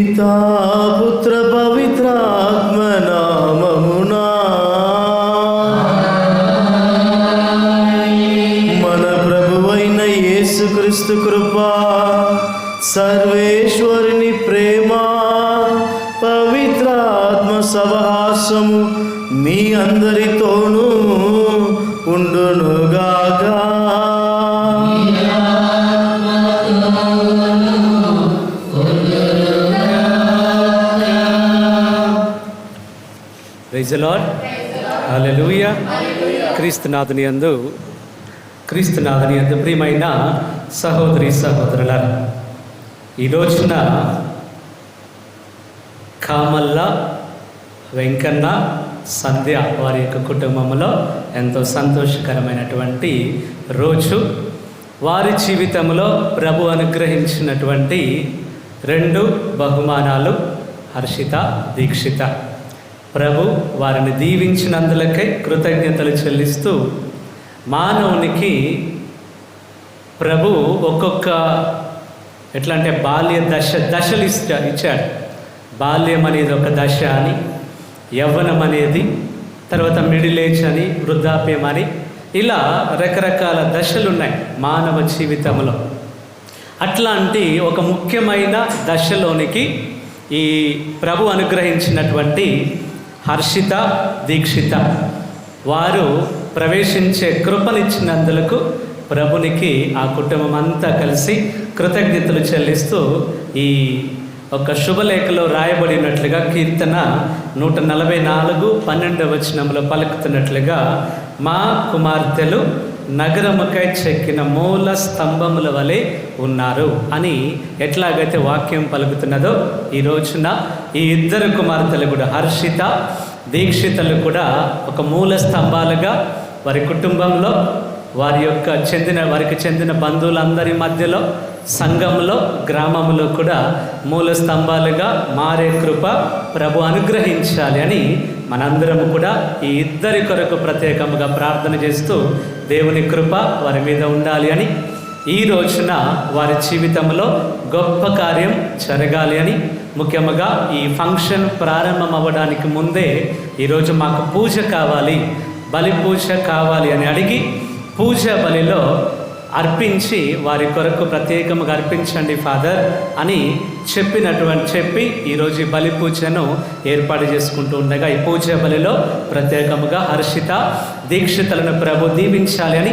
పితా పుత్ర పవిత్రాత్మ నామమునా మన ప్రభువైన యేసుక్రీస్తు కృపా, సర్వేశ్వరుని ప్రేమ, పవిత్రాత్మ సహవాసము మీ అందరితోనూ ఉండునుగాక. Praise the lord. హల్లెలూయా. క్రీస్తునాథుని యందు ప్రియమైన సహోదరి సహోదరులారా, ఈ రోజున కామల్ల వెంకన్న సంధ్య వారి యొక్క కుటుంబంలో ఎంతో సంతోషకరమైనటువంటి రోజు. వారి జీవితంలో ప్రభు అనుగ్రహించినటువంటి 2 బహుమానాలు హర్షిత, దీక్షిత. ప్రభు వారిని దీవించినందులకై కృతజ్ఞతలు చెల్లిస్తూ, మానవునికి ప్రభు ఒక్కొక్క ఎట్లా అంటే బాల్య దశలు ఇచ్చాడు. బాల్యం అనేది ఒక దశ అని, యవ్వనం అనేది, తర్వాత మిడిల్ ఏజ్ అని, వృద్ధాప్యం అని, ఇలా రకరకాల దశలు ఉన్నాయి మానవ జీవితంలో. అట్లాంటి ఒక ముఖ్యమైన దశలోనికి ఈ ప్రభు అనుగ్రహించినటువంటి హర్షిత, దీక్షిత వారు ప్రవేశించే కృపనిచ్చినందులకు ప్రభునికి ఆ కుటుంబం అంతా కలిసి కృతజ్ఞతలు చెల్లిస్తూ, ఈ ఒక శుభలేఖలో రాయబడినట్లుగా కీర్తన 144:12 పలుకుతున్నట్లుగా, మా కుమార్తెలు నగరముకై చెక్కిన మూల స్తంభముల వలె ఉన్నారు అని ఎట్లాగైతే వాక్యం పలుకుతున్నదో, ఈ రోజున ఈ 2 కుమార్తెలు కూడా, హర్షిత, దీక్షితలు కూడా ఒక మూల స్తంభాలుగా వారి కుటుంబంలో, వారికి చెందిన బంధువులందరి మధ్యలో, సంఘంలో, గ్రామంలో కూడా మూల స్తంభాలుగా మారే కృప ప్రభు అనుగ్రహించాలి అని మనందరం కూడా ఈ 2 కొరకు ప్రత్యేకంగా ప్రార్థన చేస్తూ, దేవుని కృప వారి మీద ఉండాలి అని, ఈ రోజున వారి జీవితంలో గొప్ప కార్యం జరగాలి అని, ముఖ్యంగా ఈ ఫంక్షన్ ప్రారంభం అవ్వడానికి ముందే ఈరోజు మాకు పూజ కావాలి, బలి పూజ కావాలి అని అడిగి, పూజ బలిలో అర్పించి వారి కొరకు ప్రత్యేకంగా అర్పించండి ఫాదర్ అని చెప్పి ఈరోజు ఈ బలి పూజను ఏర్పాటు చేసుకుంటూ ఉండగా, ఈ పూజ బలిలో ప్రత్యేకంగా హర్షిత, దీక్షితులను ప్రభు దీవించాలి అని,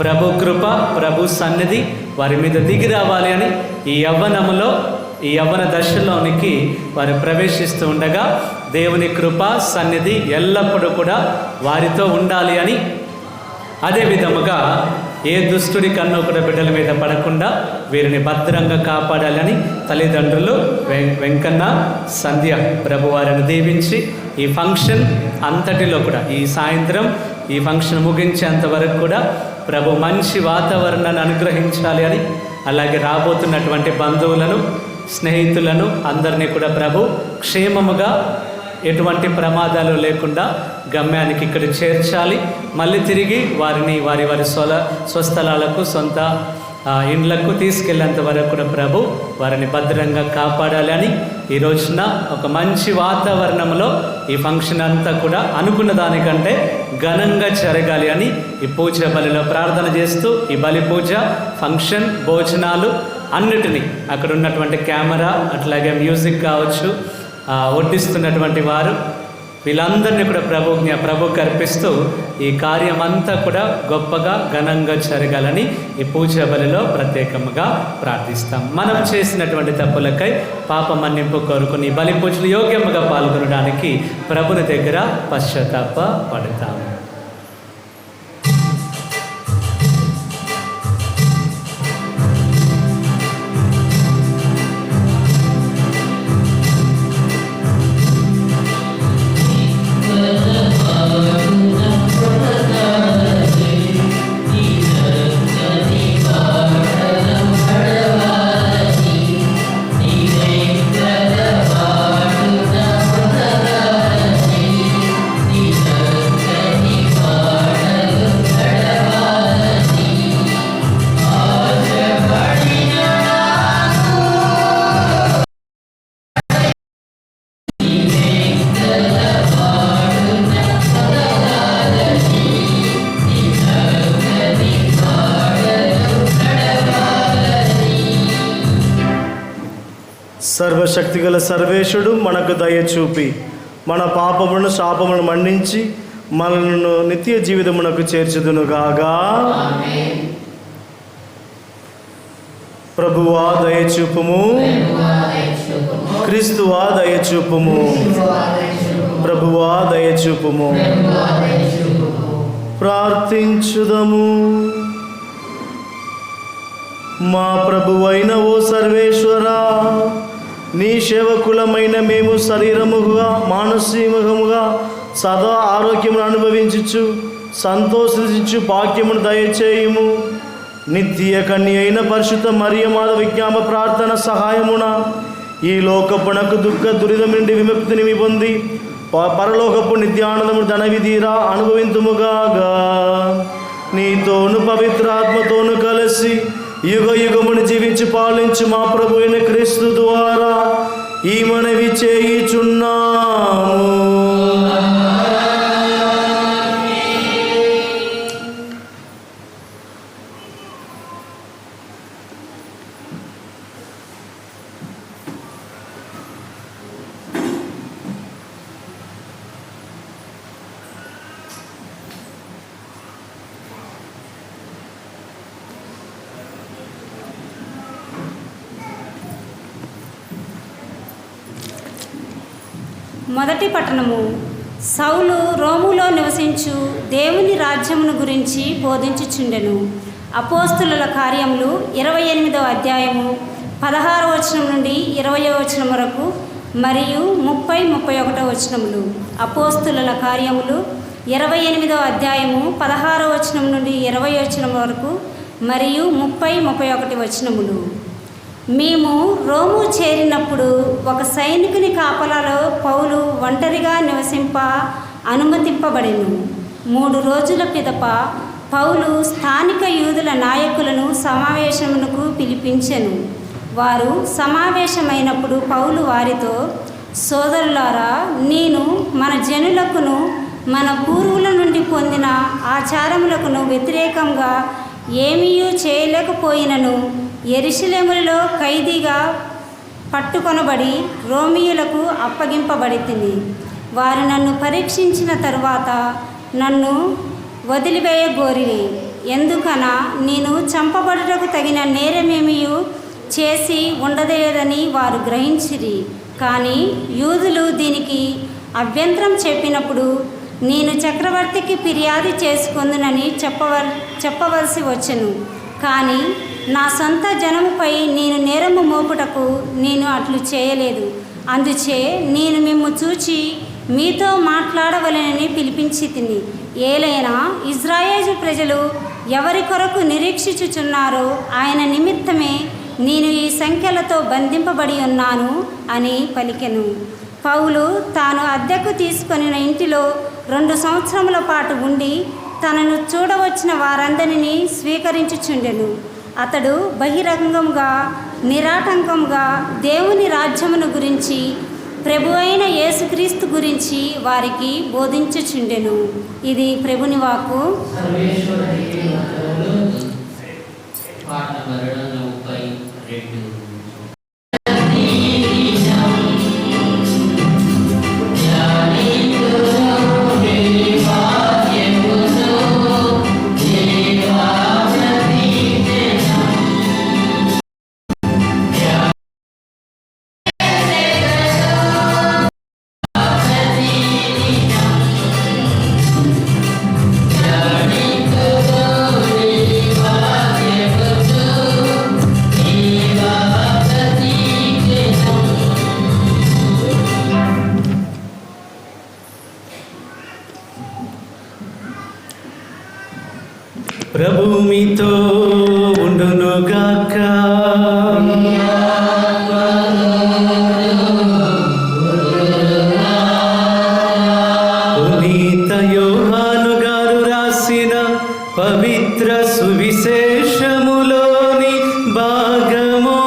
ప్రభు కృప, ప్రభు సన్నిధి వారి మీద దిగి రావాలి అని, ఈ యవ్వన దశలోనికి వారు ప్రవేశిస్తూ ఉండగా దేవుని కృప, సన్నిధి ఎల్లప్పుడూ కూడా వారితో ఉండాలి అని, అదే విధముగా ఏ దుష్టుడి కన్ను కూడా బిడ్డల మీద పడకుండా వీరిని భద్రంగా కాపాడాలని తల్లిదండ్రులు వెంకన్న, సంధ్య ప్రభు వారిని దీవించి, ఈ ఫంక్షన్ అంతటిలో కూడా ఈ సాయంత్రం ఈ ఫంక్షన్ ముగించేంత వరకు కూడా ప్రభు మంచి వాతావరణాన్ని అనుగ్రహించాలి అని, అలాగే రాబోతున్నటువంటి బంధువులను, స్నేహితులను అందరినీ కూడా ప్రభు క్షేమముగా, ఎటువంటి ప్రమాదాలు లేకుండా గమ్యానికి ఇక్కడ చేర్చాలి. మళ్ళీ తిరిగి వారిని వారి స్వస్థలాలకు, సొంత ఇండ్లకు తీసుకెళ్ళేంత వరకు కూడా ప్రభు వారిని భద్రంగా కాపాడాలి అని, ఈ రోజున ఒక మంచి వాతావరణంలో ఈ ఫంక్షన్ అంతా కూడా అనుకున్న దానికంటే ఘనంగా జరగాలి అని ఈ పూజ బలిలో ప్రార్థన చేస్తూ, ఈ బలి పూజ, ఫంక్షన్, భోజనాలు అన్నిటినీ, అక్కడ ఉన్నటువంటి కెమెరా, అట్లాగే మ్యూజిక్ కావచ్చు, వడ్డిస్తున్నటువంటి వారు, వీళ్ళందరినీ కూడా ప్రభుకి అర్పిస్తూ ఈ కార్యం అంతా కూడా గొప్పగా, ఘనంగా జరగాలని ఈ పూజ బలిలో ప్రత్యేకంగా ప్రార్థిస్తాం. మనం చేసినటువంటి తప్పులకై పాప మన్నింపు కోరుకుని బలి పూజలు యోగ్యముగా పాల్గొనడానికి ప్రభుని దగ్గర పశ్చాత్తాప పడతాం. సర్వశక్తిగల సర్వేశుడు మనకు దయ చూపి మన పాపములను శాపములను మన్నించి మనలను నిత్య జీవితమునకు చేర్చుదునుగాగా. ప్రభువా దయచూపుము, క్రీస్తువా దయచూపుము, ప్రభువా దయచూపుము. ప్రార్థించుదము. మా ప్రభువైన ఓ సర్వేశ్వరా, నీ సేవకులమైన మేము శరీరముగా మానసికముగా సదా ఆరోగ్యమును అనుభవించుచు సంతోషించు భాగ్యమును దయచేయుము. నిత్య కన్య అయిన పరిశుద్ధ మరియమాత విజ్ఞాప ప్రార్థన సహాయమున ఈ లోకపునకు దుఃఖ దురితం నుండి విముక్తిని పొంది పరలోకపు నిత్యానందము ధన విధిరా అనుభవింతుముగాగా. నీతోను పవిత్రాత్మతోను కలిసి యుగ యుగమును జీవించి పాలించు మా ప్రభు అయిన క్రీస్తు ద్వారా ఈ మనవి చేయుచున్నాము. మొదటి పట్టణము. సౌలు రోములో నివసించు దేవుని రాజ్యమును గురించి బోధించుచుండెను. అపోస్తుల కార్యములు 28వ అధ్యాయము 16వ వచనం నుండి 20వ వచనం వరకు మరియు 30-31వ వచనములు. అపోస్తుల కార్యములు 28వ అధ్యాయము 16వ వచనం నుండి 20వ వచనం వరకు మరియు 30-31 వచనములు. మేము రోము చేరినప్పుడు ఒక సైనికుని కాపలాలో పౌలు ఒంటరిగా నివసింప అనుమతింపబడెను. 3 రోజుల పిదప పౌలు స్థానిక యూదుల నాయకులను సమావేశమునకు పిలిపించెను. వారు సమావేశమైనప్పుడు పౌలు వారితో, సోదరులారా, నేను మన జనులకును మన పూర్వుల నుండి పొందిన ఆచారములకును వ్యతిరేకంగా ఏమీయూ చేయలేకపోయినను యెరూషలేములో ఖైదీగా పట్టుకొనబడి రోమియులకు అప్పగింపబడితిని. వారు నన్ను పరీక్షించిన తరువాత నన్ను వదిలివేయగోరిరి. ఎందుకనా నేను చంపబడుటకు తగిన నేరమేమియూ చేసి ఉండలేదని వారు గ్రహించిరి. కానీ యూదులు దీనికి అభ్యంతరం చెప్పినప్పుడు నేను చక్రవర్తికి ఫిర్యాదు చేసుకుందునని చెప్పవలసి వచ్చెను. కానీ నా సొంత జనముపై నేను నేరము మోపుటకు నేను అట్లు చేయలేదు. అందుచే నేను మిమ్ము చూచి మీతో మాట్లాడవలెనని పిలిపించి తిని. ఏలైనా ఇజ్రాయేలు ప్రజలు ఎవరి కొరకు నిరీక్షించుచున్నారో ఆయన నిమిత్తమే నేను ఈ సంఖ్యలతో బంధింపబడి ఉన్నాను అని పలికెను. పౌలు తాను అద్దెకు తీసుకొనిన ఇంటిలో 2 సంవత్సరముల పాటు ఉండి తనను చూడవచ్చిన వారందరినీ స్వీకరించుచుండెను. అతడు బహిరంగంగా నిరాటంకంగా దేవుని రాజ్యమును గురించి, ప్రభువైన యేసుక్రీస్తు గురించి వారికి బోధించుచుండెను. ఇది ప్రభుని వాక్కు. ప్రభు మీతో ఉండునుగాక. పునీత యోహాను గారు రాసిన పవిత్ర సువిశేషములోని భాగము.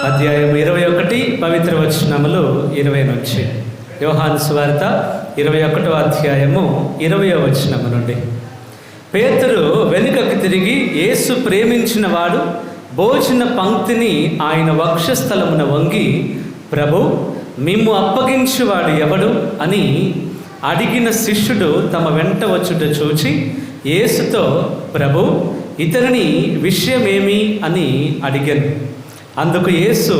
అధ్యాయం 21 పవిత్ర వచనములు 20 నుంచి. యోహాను సువార్త 21వ అధ్యాయము 20వ వచనము నుండి. పేతురు వెనుకకు తిరిగి యేసు ప్రేమించిన వాడు భోజన పంక్తిని ఆయన వక్షస్థలమున వంగి, ప్రభు, మిమ్ము అప్పగించువాడు ఎవడు అని అడిగిన శిష్యుడు తమ వెంట వచ్చుట చూచి యేసుతో, ప్రభు, ఇతని విషయమేమి అని అడిగాను. అందుకు యేసు,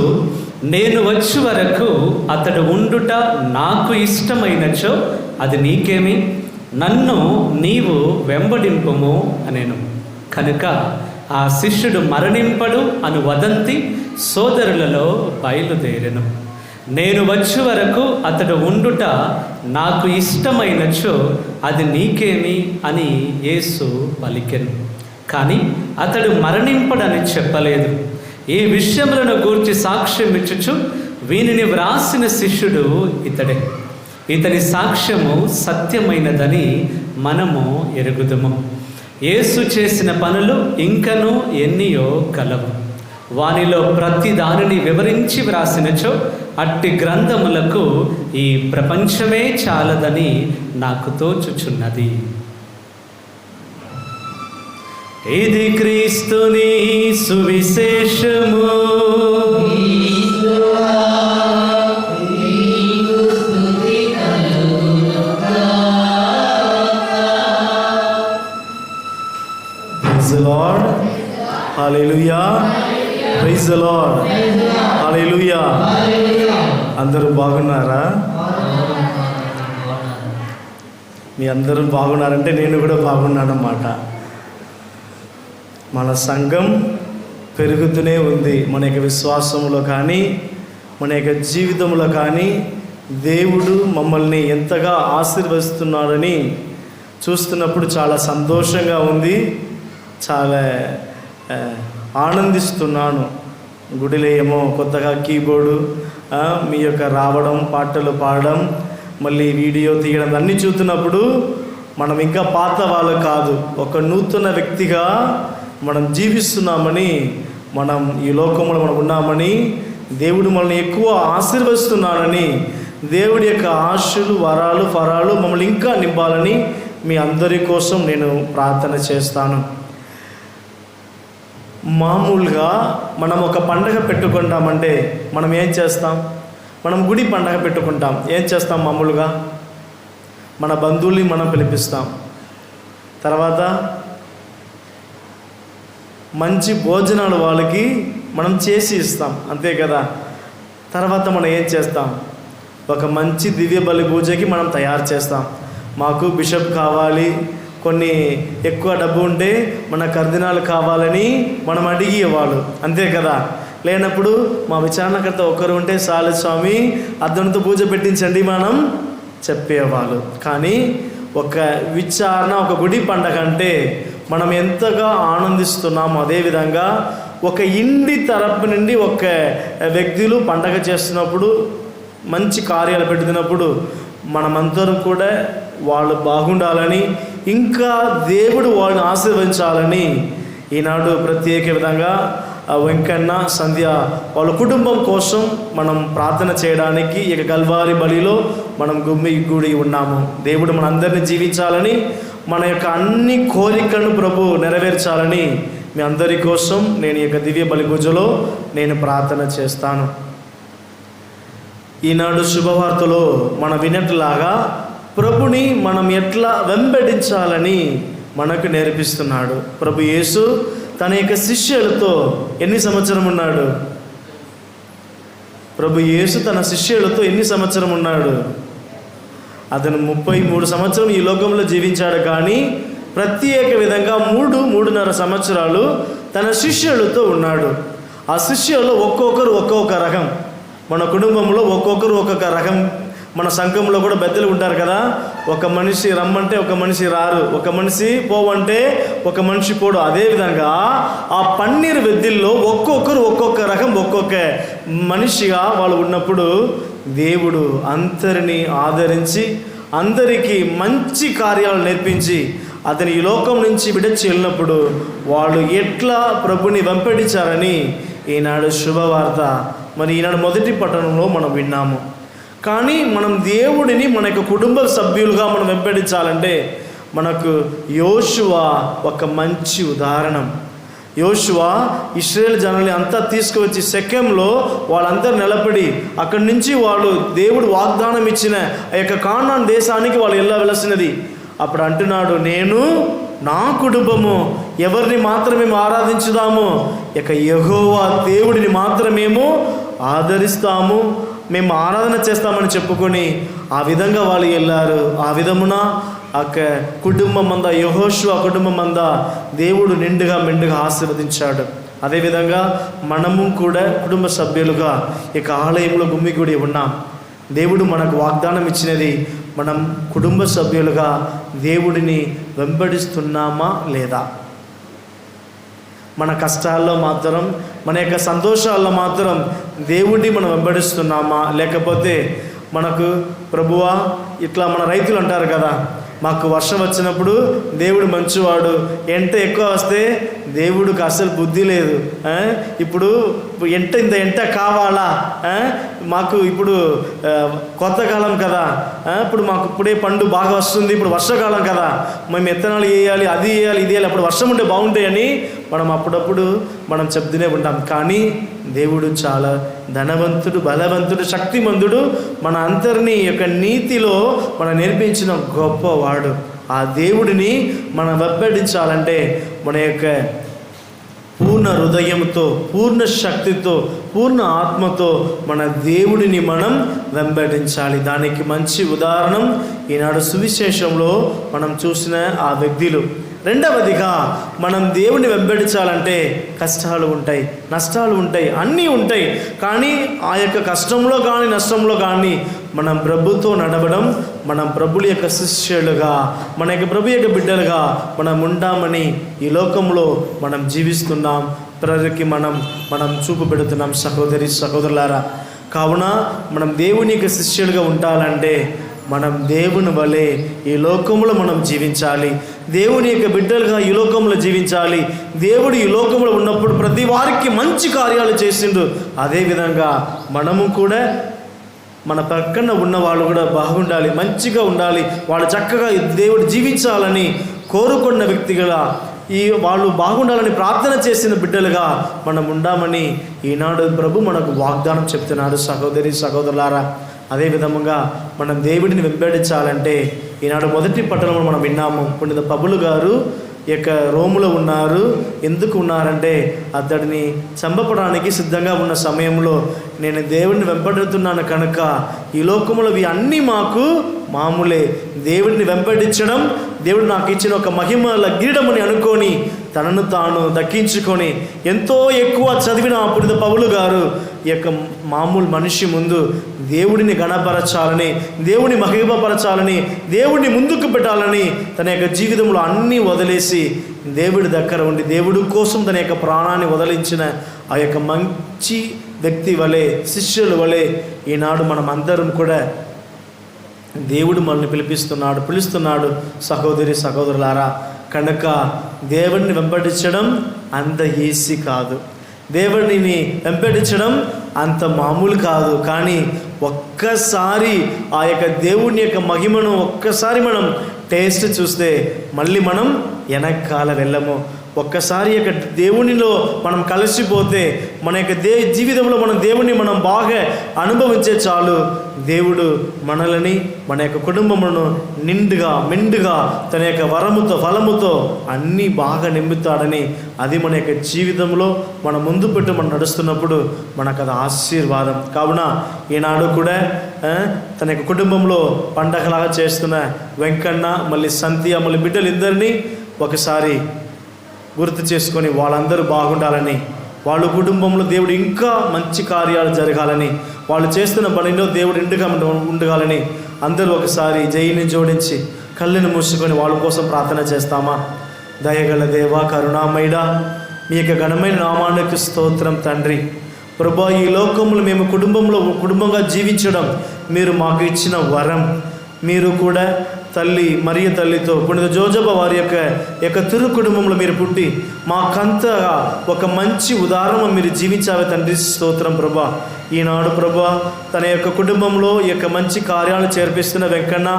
నేను వచ్చే వరకు అతడు ఉండుట నాకు ఇష్టమైనచో అది నీకేమి, నన్ను నీవు వెంబడింపుము అనేను. కనుక ఆ శిష్యుడు మరణింపడు అను వదంతి సోదరులలో బయలుదేరెను. నేను వచ్చే వరకు అతడు ఉండుట నాకు ఇష్టమైనచో అది నీకేమి అని యేసు పలికెను. కానీ అతడు మరణింపడని చెప్పలేదు. ఈ విషయములను గూర్చి సాక్ష్యం ఇచ్చుచు వీనిని వ్రాసిన శిష్యుడు ఇతడే. ఇతని సాక్ష్యము సత్యమైనదని మనము ఎరుగుదుము. యేసు చేసిన పనులు ఇంకనూ ఎన్నియో కలవు. వానిలో ప్రతి దానిని వివరించి వ్రాసినచో అట్టి గ్రంథములకు ఈ ప్రపంచమే చాలదని నాకు తోచుచున్నది. ఇది క్రీస్తుని సువిశేషము. Praise the Lord. Hallelujah. Praise the Lord. Hallelujah. అందరూ బాగున్నారా? మీ అందరూ బాగున్నారంటే నేను కూడా బాగున్నానన్నమాట. మన సంఘం పెరుగుతూనే ఉంది. మన యొక్క విశ్వాసంలో కానీ మన యొక్క జీవితంలో కానీ దేవుడు మమ్మల్ని ఎంతగా ఆశీర్వదిస్తున్నాడని చూస్తున్నప్పుడు చాలా సంతోషంగా ఉంది. చాలా ఆనందిస్తున్నాను. గుడిలో ఏమో కొత్తగా కీబోర్డు, మీ యొక్క రావడం, పాటలు పాడడం, మళ్ళీ వీడియో తీయడం అన్నీ చూస్తున్నప్పుడు మనం ఇంకా పాత వాళ్ళు కాదు, ఒక నూతన వ్యక్తిగా మనం జీవిస్తున్నామని, మనం ఈ లోకంలో మనం ఉన్నామని, దేవుడు మనల్ని ఎక్కువ ఆశీర్వదిస్తున్నానని, దేవుడి యొక్క ఆశలు, వరాలు, ఫరాలు మమ్మల్ని ఇంకా నింపాలని మీ అందరి కోసం నేను ప్రార్థన చేస్తాను. మామూలుగా మనం ఒక పండగ పెట్టుకుంటామంటే మనం ఏం చేస్తాం? మనం గుడి పండగ పెట్టుకుంటాం. ఏం చేస్తాం? మామూలుగా మన బంధువుల్ని మనం పిలిపిస్తాం. తర్వాత మంచి భోజనాలు వాళ్ళకి మనం చేసి ఇస్తాం, అంతే కదా. తర్వాత మనం ఏం చేస్తాం? ఒక మంచి దివ్య బలి పూజకి మనం తయారు చేస్తాం. మాకు బిషప్ కావాలి, కొన్ని ఎక్కువ డబ్బు ఉంటే మన కర్దినాలు కావాలని మనం అడిగేవాళ్ళు, అంతే కదా. లేనప్పుడు మా విచారణకర్త ఒకరు ఉంటే చాలు స్వామి, అద్దెంతో పూజ పెట్టించండి మనం చెప్పేవాళ్ళు. కానీ ఒక విచారణ, ఒక గుడి పండగ అంటే మనం ఎంతగా ఆనందిస్తున్నాము. అదేవిధంగా ఒక ఇంటి తరపు నుండి ఒక వ్యక్తులు పండగ చేస్తున్నప్పుడు, మంచి కార్యాలు పెడుతున్నప్పుడు మనమందరం కూడా వాళ్ళు బాగుండాలని, ఇంకా దేవుడు వాళ్ళని ఆశీర్వదించాలని ఈనాడు ప్రత్యేక విధంగా వెంకన్న, సంధ్య వాళ్ళ కుటుంబం కోసం మనం ప్రార్థన చేయడానికి ఇక గల్వారి బలిలో మనం గుడి ఉన్నాము. దేవుడు మనందరినీ జీవించాలని, మన యొక్క అన్ని కోరికలను ప్రభు నెరవేర్చాలని మీ అందరి కోసం నేను ఈ యొక్క దివ్య బలి పూజలో నేను ప్రార్థన చేస్తాను. ఈనాడు శుభవార్తలో మనం విన్నట్లాగా ప్రభుని మనం ఎట్లా వెంబడించాలని మనకు నేర్పిస్తున్నాడు. ప్రభు యేసు తన యొక్క శిష్యులతో ఎన్ని సంవత్సరం ఉన్నాడు? ప్రభు యేసు తన శిష్యులతో ఎన్ని సంవత్సరం ఉన్నాడు? అతను 33 సంవత్సరం ఈ లోకంలో జీవించాడు. కానీ ప్రత్యేక విధంగా 3.5 సంవత్సరాలు తన శిష్యులతో ఉన్నాడు. ఆ శిష్యులు ఒక్కొక్కరు ఒక్కొక్క రకం. మన కుటుంబంలో ఒక్కొక్కరు ఒక్కొక్క రకం. మన సంఘంలో కూడా పెద్దలు ఉంటారు కదా, ఒక మనిషి రమ్మంటే ఒక మనిషి రారు, ఒక మనిషి పోవంటే ఒక మనిషి పోడు. అదేవిధంగా ఆ 12 వ్యక్తుల్లో ఒక్కొక్కరు ఒక్కొక్క రకం, ఒక్కొక్క మనిషిగా వాళ్ళు ఉన్నప్పుడు దేవుడు అందరినీ ఆదరించి అందరికీ మంచి కార్యాలు నేర్పించి అతని ఈ లోకం నుంచి విడిచి వెళ్ళినప్పుడు వాళ్ళు ఎట్లా ప్రభుని వెంపడించారని ఈనాడు శుభవార్త మరి ఈనాడు మొదటి పట్టణంలో మనం విన్నాము. కానీ మనం దేవుడిని మన యొక్క కుటుంబ సభ్యులుగా మనం వెంబడించాలంటే మనకు యోషువ ఒక మంచి ఉదాహరణం. యోషువ ఇశ్రాయేల్ జనాల్ని అంతా తీసుకువచ్చి షెకెంలో వాళ్ళందరూ నిలబడి అక్కడి నుంచి వాళ్ళు దేవుడు వాగ్దానం ఇచ్చిన ఆ యొక్క కానాన్ దేశానికి వాళ్ళు వెళ్ళవలసినది. అప్పుడు అంటున్నాడు, నేను నా కుటుంబము ఎవరిని మాత్రమేమో ఆరాధించుదాము, ఇక యెహోవా దేవుడిని మాత్రమేమో ఆదరిస్తాము, మేము ఆరాధన చేస్తామని చెప్పుకొని ఆ విధంగా వాళ్ళు వెళ్ళారు. ఆ విధమున కుటుంబం అంతా, యెహోషువ కుటుంబం అంతా దేవుడు నిండుగా మెండుగా ఆశీర్వదించాడు. అదేవిధంగా మనము కూడా కుటుంబ సభ్యులుగా ఇక ఆలయంలో గుమ్మిగూడి ఉన్నాం. దేవుడు మనకు వాగ్దానం ఇచ్చినది, మనం కుటుంబ సభ్యులుగా దేవుడిని వెంబడిస్తున్నామా లేదా? మన కష్టాల్లో మాత్రం, మన యొక్క సంతోషాల్లో మాత్రం దేవుడిని మనం వెంబడిస్తున్నామా? లేకపోతే మనకు ప్రభువా, ఇట్లా మన రైతులు అంటారు కదా, మాకు వర్షం వచ్చినప్పుడు దేవుడు మంచివాడు, ఎంట ఎక్కువ వస్తే దేవుడికి అసలు బుద్ధి లేదు, ఇప్పుడు ఇంత ఎంట కావాలా, మాకు ఇప్పుడు కొత్త కాలం కదా, ఇప్పుడు మాకు ఇప్పుడే పండు బాగా వస్తుంది, ఇప్పుడు వర్షాకాలం కదా, మేము విత్తనాలు వేయాలి, అది వేయాలి, ఇది వేయాలి, అప్పుడు వర్షం ఉంటే బాగుంటాయని మనం అప్పుడప్పుడు మనం చెప్తూనే ఉంటాం. కానీ దేవుడు చాలా ధనవంతుడు, బలవంతుడు, శక్తిమంతుడు, మన అందరినీ యొక్క నీతిలో మన నేర్పించిన గొప్పవాడు. ఆ దేవుడిని మనం వెంబడించాలంటే మన యొక్క పూర్ణ హృదయంతో, పూర్ణ శక్తితో, పూర్ణ ఆత్మతో మన దేవుడిని మనం వెంబడించాలి. దానికి మంచి ఉదాహరణం ఈనాడు సువిశేషంలో మనం చూసిన ఆ వ్యక్తులు. రెండవదిగా, మనం దేవుని వెంబడించాలంటే కష్టాలు ఉంటాయి, నష్టాలు ఉంటాయి, అన్నీ ఉంటాయి. కానీ ఆ యొక్క కష్టంలో కానీ నష్టంలో కానీ మనం ప్రభుతో నడవడం, మనం ప్రభుల యొక్క శిష్యులుగా, మన యొక్క ప్రభు యొక్క బిడ్డలుగా మనం ఉంటామని ఈ లోకంలో మనం జీవిస్తున్నాం. పిల్లలకి మనం చూపు పెడుతున్నాం. సహోదరి సహోదరులారా, కావున మనం దేవుని యొక్క శిష్యులుగా ఉండాలంటే మనం దేవుని వలె ఈ లోకంలో మనం జీవించాలి. దేవుని యొక్క బిడ్డలుగా ఈ లోకంలో జీవించాలి. దేవుడు ఈ లోకంలో ఉన్నప్పుడు ప్రతి వారికి మంచి కార్యాలు చేసిండు. అదేవిధంగా మనము కూడా మన పక్కన ఉన్న వాళ్ళు కూడా బాగుండాలి, మంచిగా ఉండాలి, వాళ్ళు చక్కగా దేవుడు జీవించాలని కోరుకున్న వ్యక్తిగా, వాళ్ళు బాగుండాలని ప్రార్థన చేసిన బిడ్డలుగా మనం ఉండామని ఈనాడు ప్రభు మనకు వాగ్దానం చెప్తున్నాడు. సహోదరి సహోదరులారా, అదేవిధంగా మనం దేవుడిని వెంబడించాలంటే ఈనాడు మొదటి పట్టణంలో మనం విన్నాము. పుణ్య పౌలు గారు యొక్క రోములో ఉన్నారు. ఎందుకు ఉన్నారంటే అతడిని చంపడానికి సిద్ధంగా ఉన్న సమయంలో, నేను దేవుడిని వెంబడుతున్నాను కనుక ఈ లోకములో ఇవి అన్నీ మాకు మామూలే, దేవుడిని వెంబడించడం దేవుడు నాకు ఇచ్చిన ఒక మహిమల కిరీటమని అనుకొని తనను తాను దక్కించుకొని ఎంతో ఎక్కువ చదివిన పుణ్య పౌలు గారు ఈ యొక్క మామూలు మనిషి ముందు దేవుడిని గణపరచాలని, దేవుడిని మహిమపరచాలని, దేవుడిని ముందుకు పెట్టాలని తన యొక్క జీవితంలో అన్నీ వదిలేసి దేవుడి దగ్గర ఉండి దేవుడి కోసం తన యొక్క ప్రాణాన్ని వదిలించిన ఆ యొక్క మంచి వ్యక్తి వలె, శిష్యుల వలె ఈనాడు మనం అందరం కూడా దేవుడు మనల్ని పిలుస్తున్నాడు. సహోదరి సహోదరులారా, కనుక దేవుడిని వెంబడించడం అంత ఈజీ కాదు, దేవుడిని వెంబడించడం అంత మామూలు కాదు. కానీ ఒక్కసారి ఆ యొక్క దేవుని యొక్క మహిమను ఒక్కసారి మనం టేస్ట్ చూస్తే మళ్ళీ మనం వెనకాల వెళ్ళము. ఒక్కసారి యొక్క దేవునిలో మనం కలిసిపోతే మన యొక్క జీవితంలో మనం దేవుని మనం బాగా అనుభవించే చాలు, దేవుడు మనల్ని, మన యొక్క కుటుంబములను నిండుగా మెండుగా తన యొక్క వరముతో ఫలముతో అన్నీ బాగా నింపుతాడని, అది మన యొక్క జీవితంలో మన ముందు పెట్టి మనం నడుస్తున్నప్పుడు మనకు అది ఆశీర్వాదం. కావున ఈనాడు కూడా తన యొక్క కుటుంబంలో పండగలాగా చేస్తున్న వెంకన్న, మళ్ళీ సంధ్య, మళ్ళీ బిడ్డలు ఇద్దరిని ఒకసారి గుర్తు చేసుకొని వాళ్ళందరూ బాగుండాలని, వాళ్ళ కుటుంబంలో దేవుడు ఇంకా మంచి కార్యాలు జరగాలని, వాళ్ళు చేస్తున్న పనిలో దేవుడు ఇంటిగా ఉండగాలని అందరూ ఒకసారి జైని జోడించి కళ్ళను మూసుకొని వాళ్ళ కోసం ప్రార్థన చేస్తామా? దయగల దేవా, కరుణామయుడా, మీ యొక్క ఘనమైన నామానికి స్తోత్రం తండ్రి. ప్రభా, ఈ లోకంలో మేము కుటుంబంగా జీవించడం మీరు మాకు ఇచ్చిన వరం. మీరు కూడా తల్లి మరియ తల్లితో పునీత జోజప్ప వారి యొక్క తిరు కుటుంబంలో మీరు పుట్టి మాకంతగా ఒక మంచి ఉదాహరణ మీరు జీవించావే తండ్రి. స్తోత్రం ప్రభా. ఈనాడు ప్రభా తన యొక్క కుటుంబంలో ఈ యొక్క మంచి కార్యాలను చేర్పిస్తున్న వెంకన్న,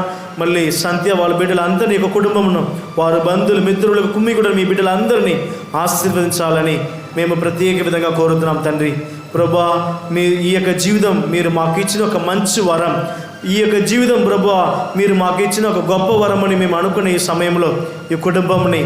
మళ్ళీ సంధ్య వాళ్ళ బిడ్డలందరినీ యొక్క కుటుంబమును, వారి బంధువులు మిత్రులకు కుమ్మి కూడా మీ బిడ్డలందరినీ ఆశీర్వదించాలని మేము ప్రత్యేక విధంగా కోరుతున్నాం తండ్రి. ప్రభా ఈ యొక్క జీవితం మీరు మాకు ఇచ్చిన ఒక మంచి వరం, ఈ యొక్క జీవితం ప్రభా మీరు మాకు ఇచ్చిన ఒక గొప్ప వరం అని మేము అనుకునే ఈ సమయంలో ఈ కుటుంబంని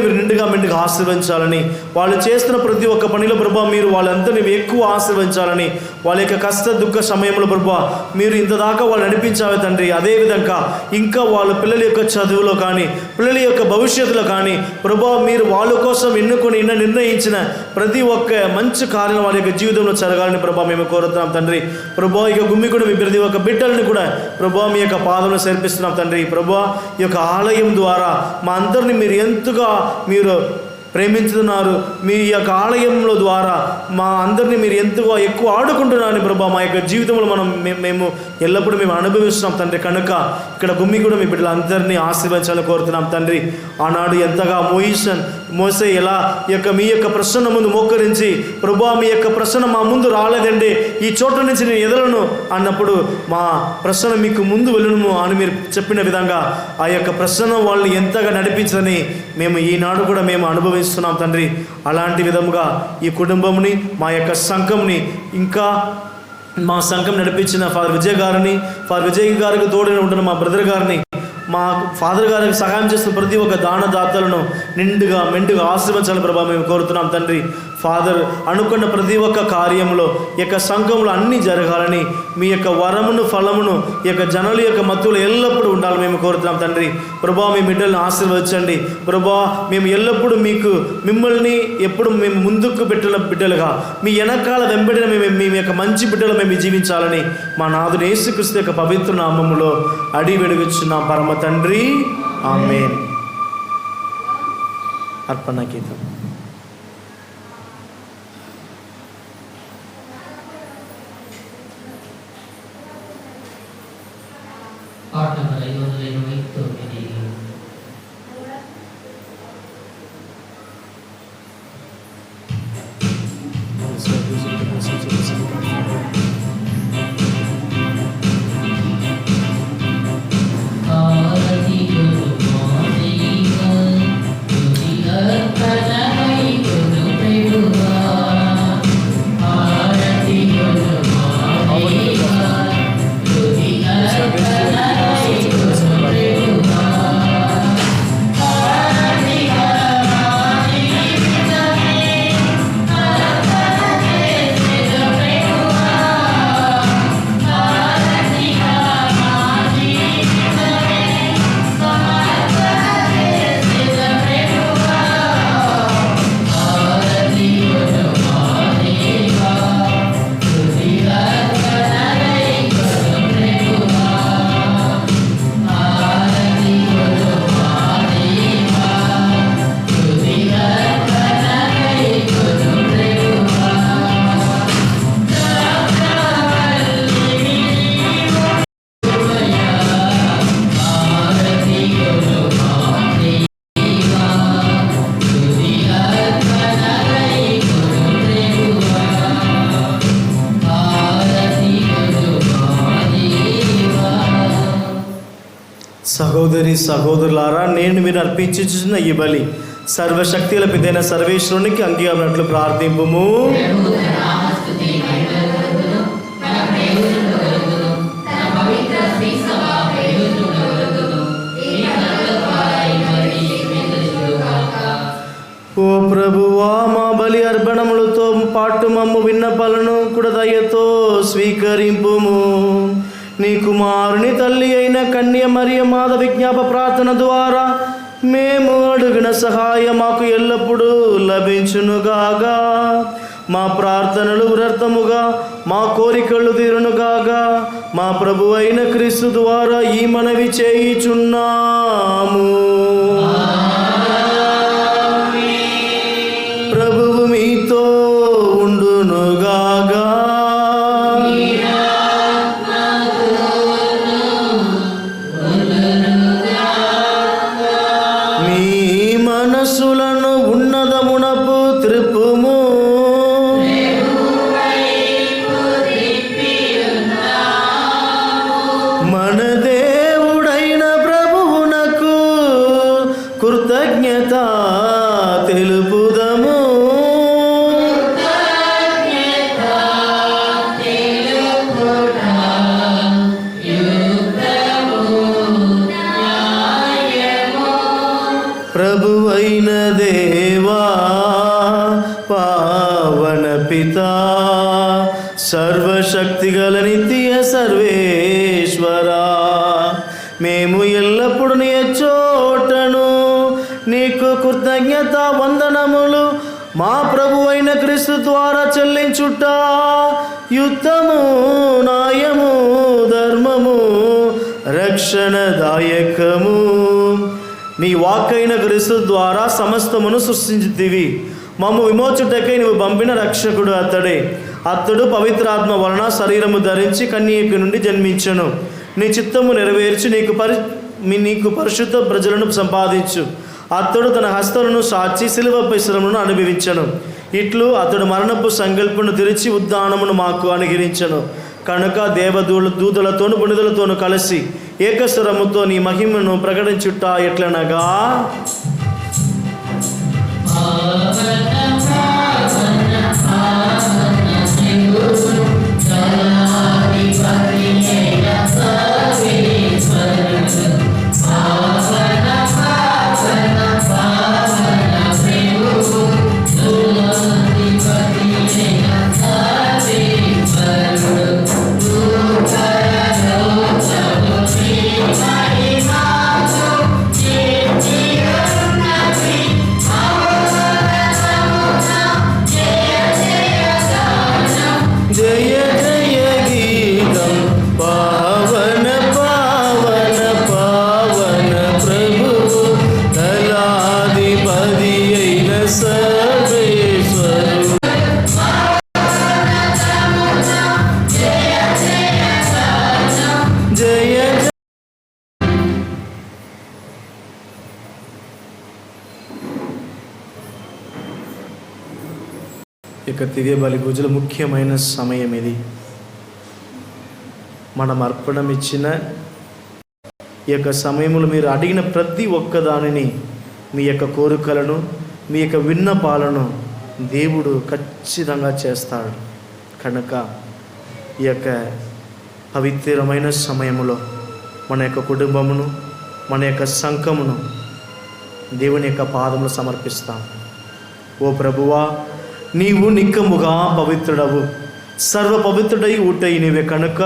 మీరు మెండుగా ఆశీర్వదించాలని, వాళ్ళు చేస్తున్న ప్రతి ఒక్క పనిలో ప్రభా మీరు వాళ్ళందరినీ ఎక్కువ ఆశీర్వదించాలని, వాళ్ళ యొక్క కష్ట దుఃఖ సమయంలో ప్రభా మీరు ఇంతదాకా వాళ్ళు నడిపించావే తండ్రి. అదేవిధంగా ఇంకా వాళ్ళ పిల్లల యొక్క చదువులో కానీ, పిల్లల యొక్క భవిష్యత్తులో కానీ ప్రభా మీరు వాళ్ళ కోసం ఎన్నుకొని నిర్ణయించిన ప్రతి ఒక్క మంచి కార్యం వాళ్ళ యొక్క జీవితంలో జరగాలని ప్రభా మేము కోరుతున్నాం తండ్రి. ప్రభా ఇక గుమ్మి కూడా మీ ప్రతి ఒక్క బిడ్డలను కూడా ప్రభా మీ యొక్క పాదంలో సమర్పిస్తున్నాం తండ్రి. ప్రభా ఈ యొక్క ఆలయం ద్వారా మా అందరినీ మీరు ఎంతగా మీరు ప్రేమించుతున్నారు, మీ యొక్క ఆలయంలో ద్వారా మా అందరినీ మీరు ఎంతగా ఎక్కువ ఆడుకుంటున్నారని ప్రభా మా యొక్క జీవితంలో మేము ఎల్లప్పుడూ మేము అనుభవిస్తున్నాం తండ్రి. కనుక ఇక్కడ గుమ్మి కూడా మీ బిడ్డలందరినీ ఆశీర్వదించాలని కోరుతున్నాం తండ్రి. ఆనాడు ఎంతగా మోసే ఎలా మీ యొక్క ప్రసన్న ముందు మోకరించి ప్రభా మీ యొక్క ప్రసన్న మా ముందు రాలేదండి, ఈ చోట నుంచి నేను ఎదలను అన్నప్పుడు మా ప్రసన్న మీకు ముందు వెళ్ళను అని మీరు చెప్పిన విధంగా ఆ యొక్క ప్రసన్న వాళ్ళని ఎంతగా నడిపించదని మేము ఈనాడు కూడా మేము అనుభవిస్తున్నాం తండ్రి. అలాంటి విధముగా ఈ కుటుంబంని, మా యొక్క సంఘంని, ఇంకా మా సంఘం నడిపించిన ఫాదర్ విజయ్ గారికి తోడుగా ఉంటున్న మా బ్రదర్ గారిని, మా ఫాదర్ గారికి సహాయం చేస్తున్న ప్రతి ఒక్క దాతలను మెండుగా ఆశీర్వదించాలని ప్రభా మేము కోరుతున్నాం తండ్రి. ఫాదర్ అనుకున్న ప్రతి ఒక్క కార్యంలో ఈ యొక్క సంఘంలో అన్నీ జరగాలని, మీ యొక్క వరమును ఫలమును ఈ యొక్క జనుల యొక్క మత్తులో ఎల్లప్పుడూ ఉండాలని మేము కోరుతున్నాం తండ్రి. ప్రభా మీ బిడ్డలను ఆశీర్వదించండి ప్రభా. మేము ఎల్లప్పుడూ మిమ్మల్ని ఎప్పుడు మేము ముందుకు పెట్టిన బిడ్డలుగా, మీ వెనకాల వెంబడిన మీ యొక్క మంచి బిడ్డలు మేము జీవించాలని మా నాథుడు యేసుక్రీస్తు యొక్క పవిత్ర నామములో అడిగి వెడుగుచున్నాం పరమ తండ్రి. ఆమేన్. అర్పణ గీతం. పాట నంబర్ 529. సహోదరులారా, నేను మీరు అర్పించుచున్న ఈ బలి సర్వశక్తుల పితైన సర్వేశ్వరునికి అంగీకరించినట్లు ప్రార్థింపుము. ఓ ప్రభువా, మా బలి అర్పణములతో పాటు మమ్ము విన్నపాలను కూడా దయతో స్వీకరింపుము. నీ కుమారుని తల్లి అయిన కన్య మరియ మాత విజ్ఞాప ప్రార్థన ద్వారా మేము అడుగిన సహాయం మాకు ఎల్లప్పుడూ లభించునుగాగా. మా ప్రార్థనలు వ్యర్థముగా, మా కోరికలు తీరునుగాగా. మా ప్రభు అయిన క్రీస్తు ద్వారా ఈ మనవి చేయుచున్నాము. ప్రభువు మీతో ఉండునుగాగా. Amen. మనసులను ఉన్నతమునపు త్రిప్పుము. మన దేవుడైన ప్రభువునకు కృతజ్ఞత తెలుపుదము. ప్రభువైన దేవా, పావన పితా, సర్వశక్తిగల నిత్య సర్వేశ్వరా, మేము ఎల్లప్పుడూ నీ చోటను నీకు కృతజ్ఞత వందనములు మా ప్రభువైన క్రీస్తు ద్వారా చెల్లించుట యుద్ధము, న్యాయము, ధర్మము, రక్షణదాయకము. నీ వాక్కైన క్రీస్తు ద్వారా సమస్తమును సృష్టించితివి. మమ్ము విమోచుటకై నువ్వు పంపిన రక్షకుడు అతడే. అతడు పవిత్రాత్మ వలన శరీరము ధరించి కన్యక నుండి జన్మించను. నీ చిత్తము నెరవేర్చి నీకు పరిశుద్ధ ప్రజలను సంపాదించు. అతడు తన హస్తలను సాచి శిలువపై శ్రమను అనుభవించను. ఇట్లు అతడు మరణపు సంకల్పను తెరిచి ఉద్దానమును మాకు అనుగ్రహించను. కనుక దూతలతోను పునిదలతోనూ కలిసి ఏకస్వరముతో నీ మహిమను ప్రకటించుట ఎట్లనగా, జయ జయ గీతం పావన పావన పావన ప్రభువు, దళాధిపతి అయిన సర్వేశ్వరు. జయ ఇక దివ్య బలి పూజలో ముఖ్యమైన సమయం ఇది. మనం అర్పణం ఇచ్చిన ఈ యొక్క సమయంలో మీరు అడిగిన ప్రతి ఒక్కదానిని, మీ యొక్క కోరికలను, మీ యొక్క విన్నపాలను దేవుడు ఖచ్చితంగా చేస్తాడు. కనుక ఈ యొక్క పవిత్రమైన సమయంలో మన యొక్క కుటుంబమును, మన యొక్క సంఘమును దేవుని యొక్క పాదములు సమర్పిస్తాం. ఓ ప్రభువా, నీవు నిక్కముగా పవిత్రుడవు, సర్వ పవిత్రుడై ఊటై నీవే. కనుక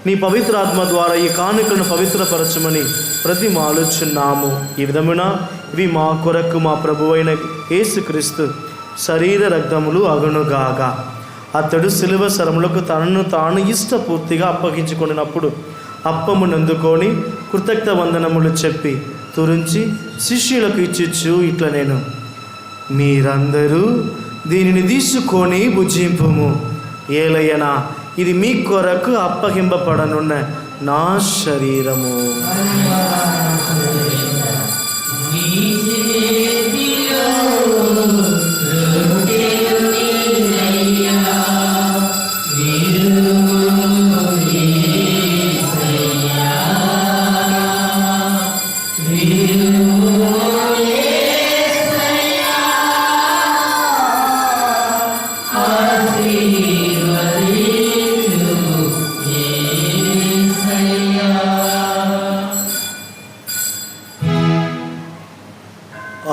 నీ పవిత్రాత్మ ద్వారా ఈ కానుకలను పవిత్రపరచమని ప్రతిమాలుచున్నాము. ఈ విధమున ఇవి మా కొరకు మా ప్రభువైన యేసుక్రీస్తు శరీర రక్తములు అగునుగాగా. అతడు శిలువ శరములకు తనను తాను ఇష్టపూర్తిగా అప్పగించుకున్నప్పుడు అప్పమునందుకొని కృతజ్ఞత వందనములు చెప్పి తురించి శిష్యులకు ఇచ్చిచ్చు ఇట్లా, నేను మీరందరూ దీనిని తీసుకొని భుజింపుము. ఏలయనా ఇది మీ కొరకు అప్పగింపబడనున్న నా శరీరము.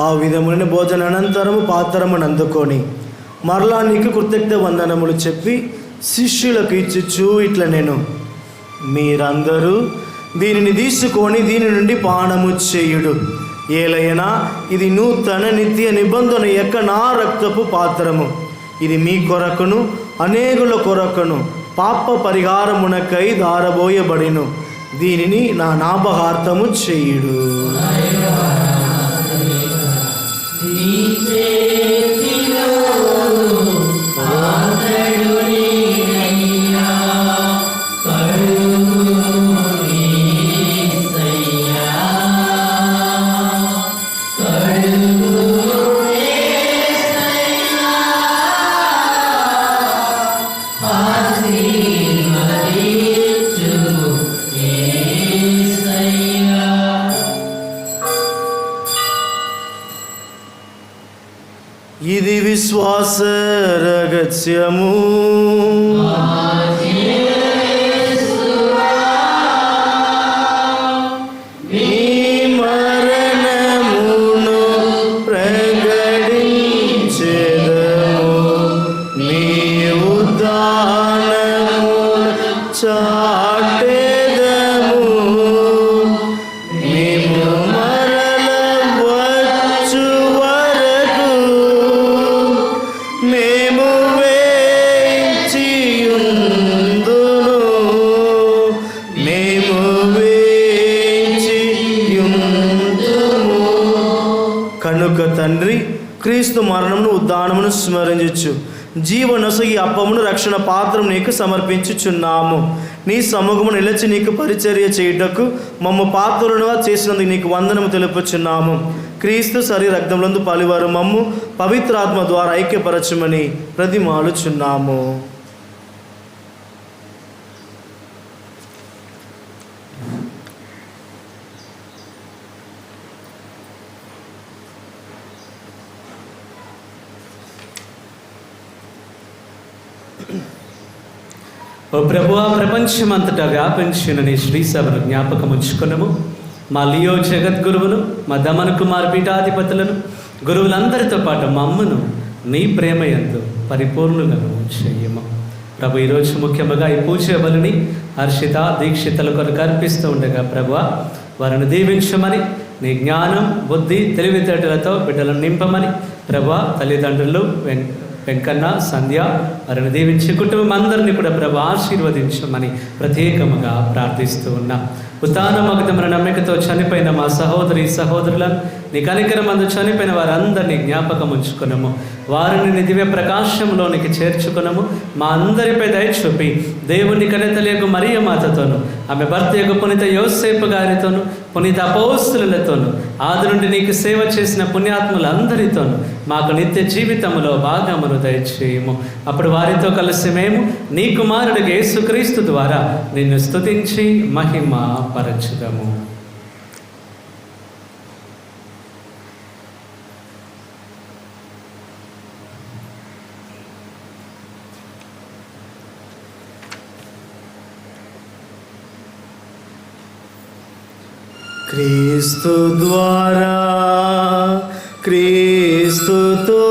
ఆ విధములైన భోజన అనంతరము పాత్రమును అందుకొని మరలా నీకు కృతజ్ఞత వందనములు చెప్పి శిష్యులకు ఇచ్చుచు ఇట్లా, నేను మీరందరూ దీనిని తీసుకొని దీని నుండి పానము చేయుడు. ఏలైనా ఇది నూతన నిత్య నిబంధన యొక్క నా రక్తపు పాత్రము. ఇది మీ కొరకును అనేకుల కొరకును పాప పరిహారమునకై దారబోయబడిను. దీనిని నా జ్ఞాపకార్థము చేయుడు. Sorry. ఇది విశ్వాస రహస్యము, నీ మరణమును ప్రకటించెదము, నీ ఉద్ధానమును చాటెదము. మేము మరల వచ్చు వరకు మేము వేచియుందును, మేము వేచియుందుము. కనుక తండ్రి, క్రీస్తు మరణమును ఉద్ధానమును స్మరించు జీవనొసగి అప్పమును రక్షణ పాత్రము నీకు సమర్పించుచున్నాము. నీ సముఖము నిలిచి నీకు పరిచర్య చేయుటకు మమ్ము పాత్రులుగా చేసినందుకు నీకు వందనము తెలుపుచున్నాము. క్రీస్తు శరీర రక్తములందు పాలివారు మమ్ము పవిత్రాత్మ ద్వారా ఐక్యపరచుమని ప్రతిమాలుచున్నాము. ఓ ప్రభువా, ప్రపంచమంతటా వ్యాపించిన నీ శ్రీ సభను జ్ఞాపకం ఉంచుకున్నాము. మా లియో జగద్గురువును, మా దమన కుమార్ పీఠాధిపతులను, గురువులందరితో పాటు మమ్మను నీ ప్రేమ యందు పరిపూర్ణులను చెయ్యము. ప్రభు, ఈరోజు ముఖ్యంగా ఈ పూజ బలిని హర్షిత దీక్షితల కొరకు అర్పిస్తూ ఉండగా ప్రభువా, వారిని దీవించమని, నీ జ్ఞానం బుద్ధి తెలివితేటలతో బిడ్డలను నింపమని ప్రభువా, తల్లిదండ్రులు వెంకన్న సంధ్య వారిని దీవించి కుటుంబం అందరినీ కూడా ప్రభు ఆశీర్వదించమని ప్రత్యేకముగా ప్రార్థిస్తూ ఉన్నాం. ఉత్థానమగతమైన నమ్మికతో చనిపోయిన మా సహోదరి సహోదరులను నీ కనికరమందు చనిపోయిన వారందరినీ జ్ఞాపకం ఉంచుకున్నాము. వారిని నీ దివ్య ప్రకాశంలోనికి చేర్చుకున్నాము. మా అందరిపై దయ చూపి దేవుని కనితలేగు మరియ మాతతోను, ఆమె భర్త యొక్క పునీత యోసేపు గారితోను, పునీత అపోస్తులతోను, ఆది నుండి నీకు సేవ చేసిన పుణ్యాత్ములందరితోను మాకు నిత్య జీవితంలో భాగమును దయచేయము. అప్పుడు వారితో కలిసి మేము నీ కుమారుడికి యేసుక్రీస్తు ద్వారా నిన్ను స్తుతించి మహిమ పరచుదము. క్రీస్తు ద్వారా, క్రీస్తుతో,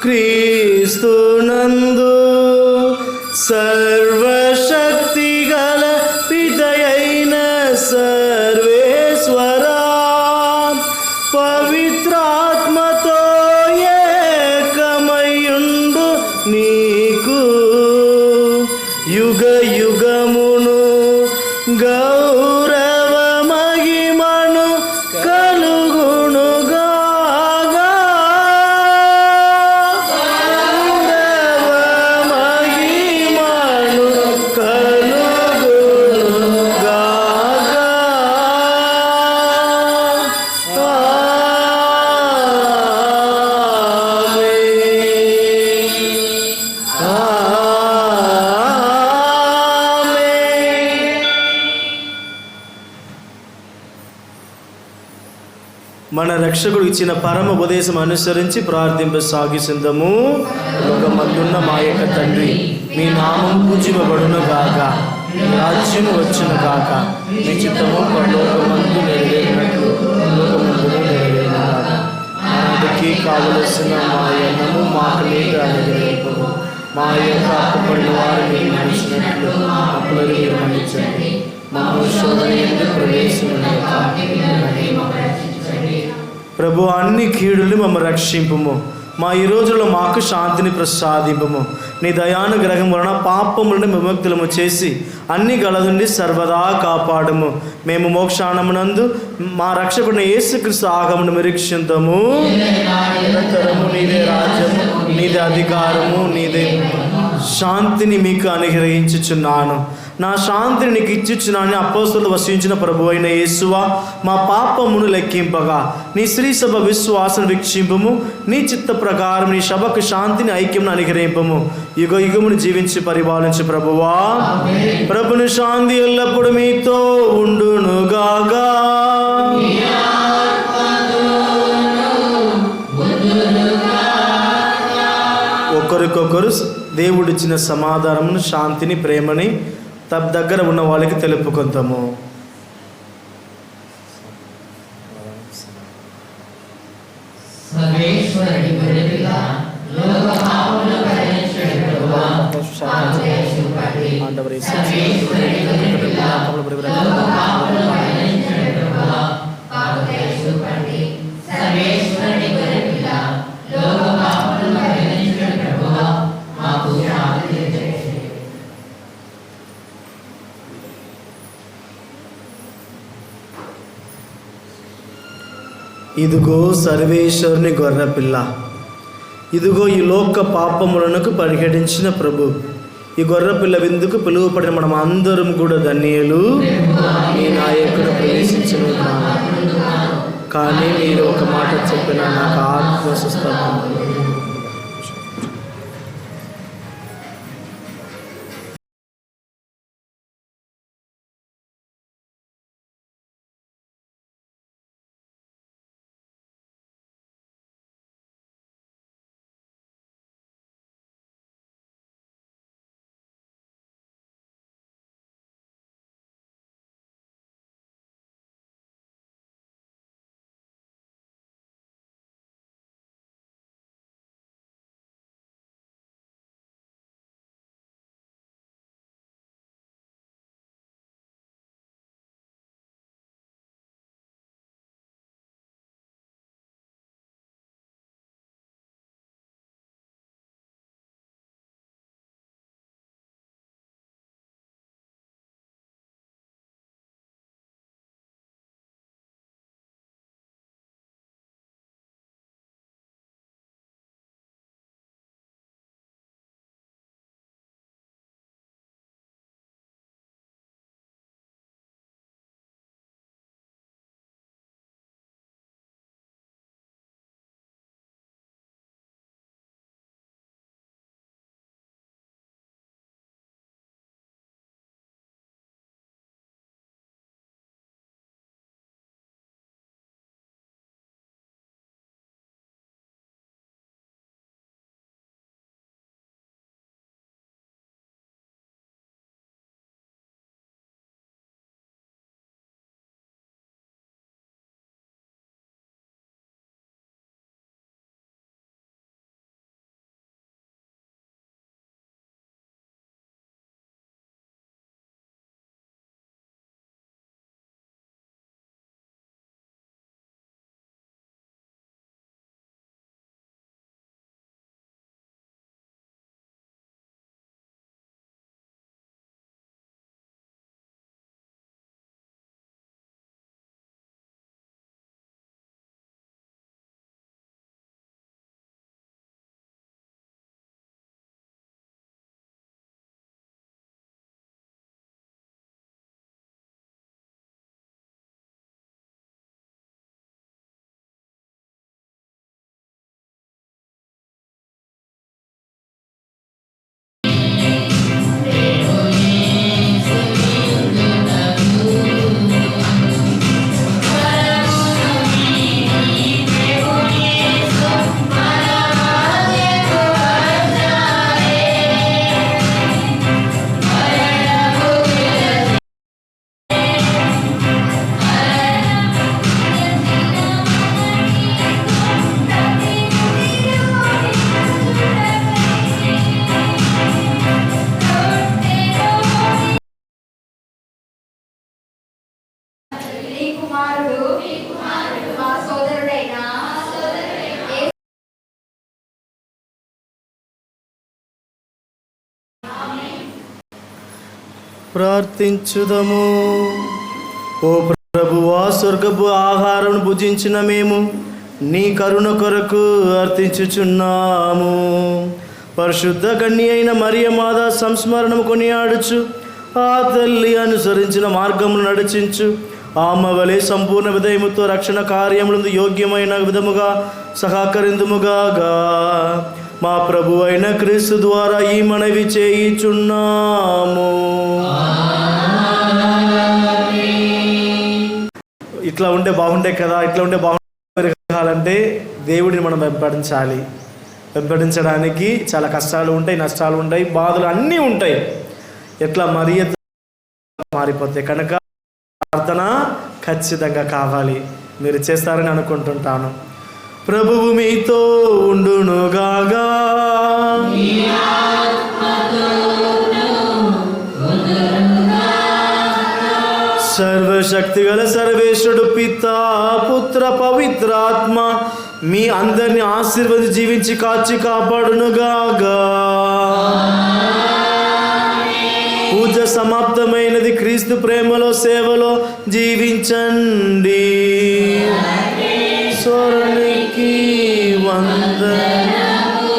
క్రీస్తునందు సర్వశక్తి గల పితయైన సర్వేశ్వరా, పవిత్రాత్మతో ఏకమయుండు నీకు యుగ యుగమును గౌరవ మహిమను కలుగునుగాగా. గౌరవ మహిమను కలుగునుగాగా. మన రక్షకుడు ఇచ్చిన పరమ ఉపదేశం అనుసరించి ప్రార్థింపసాగిసిందము. లోకమందున్న మా యొక్క తండ్రి, మీ నామం పూజింపబడును గాక, మీ రాజ్యము వచ్చును గాక, మీ చిత్తము పరలోకమందు నెరవేరినట్లు లోకమందును నెరవేరును గాక. నాటికి కావలసిన మా అన్నము మాకు నేటి అనుగ్రహింపము. మా యొక్క అప్పుపడిన వారిని మనిషినట్లు అప్పులను మీరు మన్నించండి. మా శోధన ఎందుకు ప్రభు, అన్ని కీడులు మమ్మల్ని రక్షింపుము. మా ఈ రోజుల్లో మాకు శాంతిని ప్రసాదింపము. నీ దయానుగ్రహం వలన పాపములను విముక్తులము చేసి అన్ని గలదుండి సర్వదా కాపాడము. మేము మోక్షానమునందు మా రక్షకుడిని యేసుక్రీస్తు ఆగమను నిరీక్షింతము. నిరంతరము నీదే రాజ్యము, నీదే అధికారము, నీదే శాంతిని మీకు అనుగ్రహించుచున్నాను. నా శాంతిని నీకు ఇచ్చిచ్చునని అపోస్తలులు వసించిన ప్రభు అయిన యేసువా, మా పాపమును లెక్కింపగా నీ శ్రీ సభ విశ్వాసం వీక్షింపము. నీ చిత్త ప్రకారం నీ సభకు శాంతిని ఐక్యమును అనుగ్రహింపము. యుగ యుగమును జీవించి పరిపాలించు ప్రభువా. ప్రభుని శాంతి ఎల్లప్పుడు మీతో ఉండునుగాగా. ఒకరికొకరు దేవుడిచ్చిన సమాధానమును, శాంతిని, ప్రేమని దగ్గర ఉన్న వాళ్ళకి తెలుపుకుంటాము. సర్వేశ్వరుని గొర్రెపిల్ల, లోక పాపములను పరిహరించుటకు ప్రభువా, ఆశ్రయించుటకు ఆండవరే సర్వేశ్వరుని గొర్రెపిల్ల, లోక పాపములను పరిహరించుటకు ప్రభువా, ఆశ్రయించుటకు సర్వేశ్వరుని గొర్రెపిల్ల, లోక పాపములను పరిహరించుటకు ప్రభువా, మాకు శాంతి దయచేయండి. ఇదిగో సర్వేశ్వరుని గొర్రెపిల్ల, ఇదిగో ఈ లోక పాపములకు పరిహరించిన ప్రభు. ఈ గొర్రెపిల్ల విందుకు పిలువపడిన మనం అందరం కూడా ధన్యులు. ఈ నాయకుడు ప్రవేశించిన కానీ మీరు ఒక మాట చెప్పిన నాకు ఆత్మ స్వస్థత. ప్రార్థించుదము. ఓ ప్రభువా, స్వర్గపు ఆహారం భుజించిన మేము నీ కరుణ కొరకు అర్థించుచున్నాము. పరిశుద్ధ కన్య అయిన మరియ మాత సంస్మరణము కొనియాడుచు ఆ తల్లి అనుసరించిన మార్గమును నడిచించు ఆమె వలె సంపూర్ణ విధేయముతో రక్షణ కార్యములందు యోగ్యమైన విధముగా సహకరిందుముగాగా మా ప్రభు అయిన క్రీస్తు ద్వారా ఈ మనవి చేయుచున్నాము. ఇట్లా ఉంటే బాగుండే కదా, ఇట్లా ఉంటే బాగుంటే దేవుడిని మనం వెంబడించాలి. వెంబడించడానికి చాలా కష్టాలు ఉంటాయి, నష్టాలు ఉంటాయి, బాధలు అన్నీ ఉంటాయి. ఎట్లా మారిపోతాయి కనుక ప్రార్థన ఖచ్చితంగా కావాలి. మీరు చేస్తారని అనుకుంటుంటాను. ప్రభువు మీతో ఉండునుగాగా. సర్వశక్తిగల సర్వేశ్వరుడు పితా పుత్ర పవిత్రాత్మ మీ అందరిని ఆశీర్వదించి జీవించి కాచి కాపాడునుగాగా. పూజ సమాప్తమైనది. క్రీస్తు ప్రేమలో సేవలో జీవించండి. స్వర్ణికి వందనములు.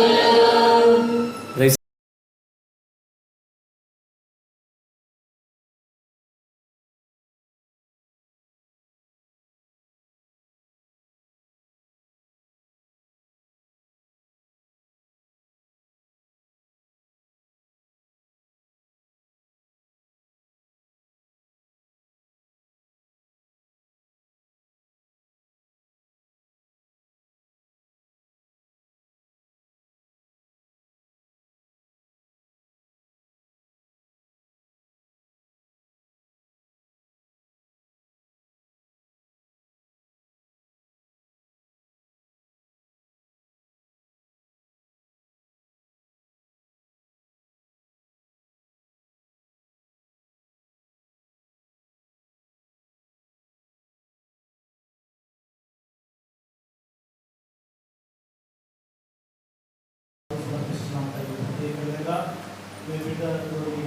మీ బిడ్డలతోని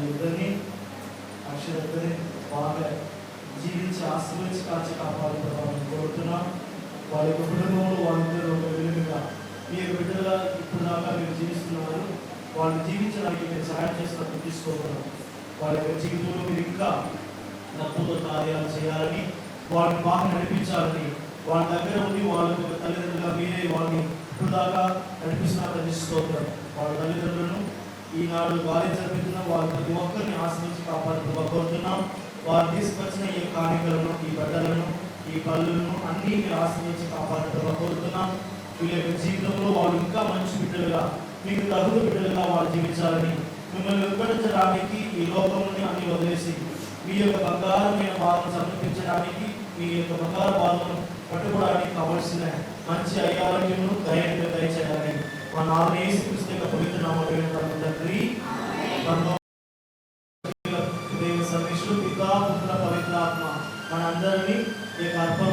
ఇద్దరిని అక్షరతని బాగా జీవించి ఆశీర్వదించి కాచి కాపాడుకోవాలని కోరుతున్నాం. వాళ్ళ యొక్క కుటుంబంలో వాళ్ళిద్దరూ ఒక వెలుగుగా మీ యొక్క బిడ్డలుగా ఇప్పుడు దాకా మీరు జీవిస్తున్నారు. వాళ్ళు జీవించడానికి మీరు సహాయం చేస్తున్నట్టు తీసుకోగలం. వాళ్ళ యొక్క జీవితంలో మీరు ఇంకా అద్భుత కార్యాలు చేయాలని, వాళ్ళని బాగా నడిపించాలని, వాళ్ళ దగ్గర ఉండి వాళ్ళ యొక్క తల్లిదండ్రులుగా మీరే వాళ్ళని ఇప్పుడు దాకా నడిపిస్తున్నట్టు తీసుకోగలం. వాళ్ళ తల్లిదండ్రులను ఈనాడు వారి జరుపుతున్న వాళ్ళ ప్రతి ఒక్కరిని ఆశ్రయించి కాపాడుతూ కోరుతున్నాం. వారు తీసుకొచ్చిన ఈ కాணிకలను, ఈ బట్టలను, ఈ పళ్ళులను అన్నీ మీరు ఆశ్రయించి కాపాడుతూ కోరుతున్నాం. వీళ్ళ యొక్క జీవితంలో వాళ్ళు ఇంకా మంచి బిడ్డలుగా, మీకు తగులు బిడ్డలుగా వాళ్ళు జీవించాలని, మిమ్మల్ని వెంబడించడానికి ఈ లోకంలోని అన్ని వదిలేసి మీ యొక్క బంగారమైన బాధను సమర్పించడానికి, మీ యొక్క బంగారు బాధను పట్టుకోవడానికి కావలసిన మంచి ఐఆరోగ్యమును దయచేయాలని మా నాన్న యేసుక్రీస్తు యొక్క పవిత్ర నామములో తండ్రి, సర్వేశ్వరుడు పితా పుత్ర పవిత్రాత్మ మనందరినీ ఈ యొక్క అర్పణ